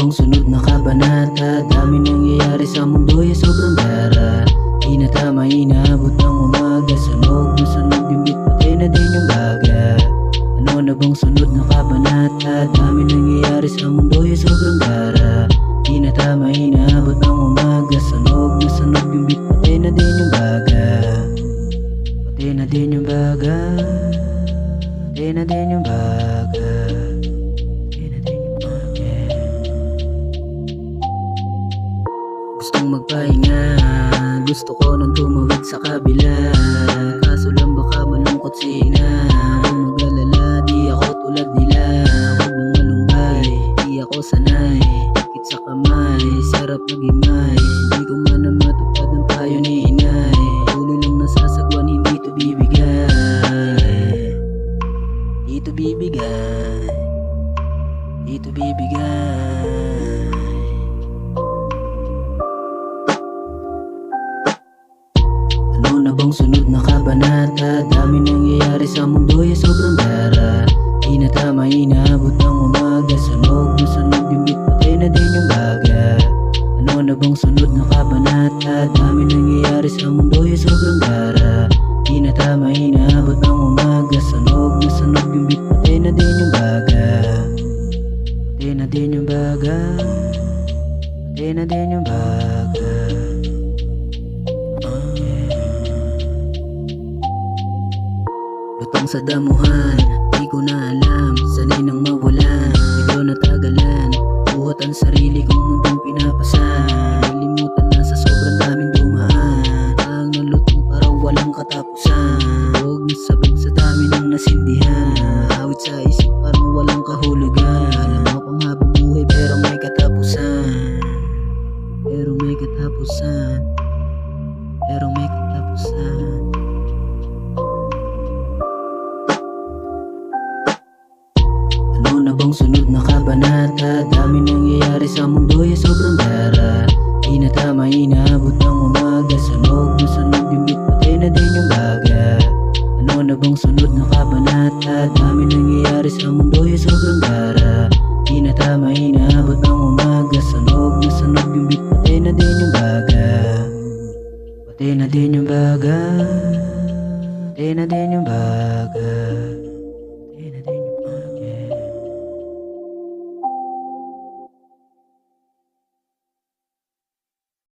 bang sunod na kabanata? Dami nangyayari sa mundo ay sobrang dara. Di na tama, inaabot ng umaga. Sunog na sunog yung beat, patay na din yung baga. Ano na bang sunod na kabanata? Dami nangyayari sa mundo ay sobrang dara. Di na tama, inaabot ng umaga. Sunog na sunog yung beat, patay na din yung baga. Patay na din yung baga. Patay na din yung baga. Gustong magpahinga, gusto ko nang tumawid sa kabila. Kaso lang baka malungkot sina. Huwag mag-alala, di ako tulad nila. Huwag nang malumbay, di ako sanay. Higit sa kamay, sarap magimay. Di ko man na matupad ang payo ni inay. Ulo lang nasasagwan, hindi to bibigay. Di to bibigay. Di to bibigay. Ano na bang sunod na kabanata? Dami nangyayari sa mundo ay sobrang dara. Di na tama, inaabot ng umaga. Sunog na sunog yung beat, patay na din yung baga. Ano na bang sunod na kabanata? Dami nangyayari sa mundo ay sobrang dara. Di na tama, inaabot ng umaga. Sunog na sunog yung beat, patay na din yung baga. Patay na din yung baga. Patay na din yung baga. Lutang sa damuhan, di ko na alam. Sanay nang mawalan, ikaw natagalan. Buhat ang sarili kong mundong pinapasan. Nalilimutan na sa sobrang daming dumaan. Ang nalutong parang walang katapusan. Huwag nasabog sa dami ng nasindihan. Awit sa isip parang walang kahulugan. Alam mo pang habang buhay pero may katapusan. Pero may katapusan. Pero may katapusan. Ano na bang sunod na kabanata? Dami nangyayari sa mundo ay sobrang dara. Di na tama, inaabot ng umaga. Sunog na sunog yung beat, patay na din yung baga. Ano na bang sunod na kabanata? Dami nangyayari sa mundo ay sobrang dara. Di na tama, inaabot ng umaga. Sunog na sunog yung beat, patay na din yung baga. Patay na din yung baga. Patay na din yung baga.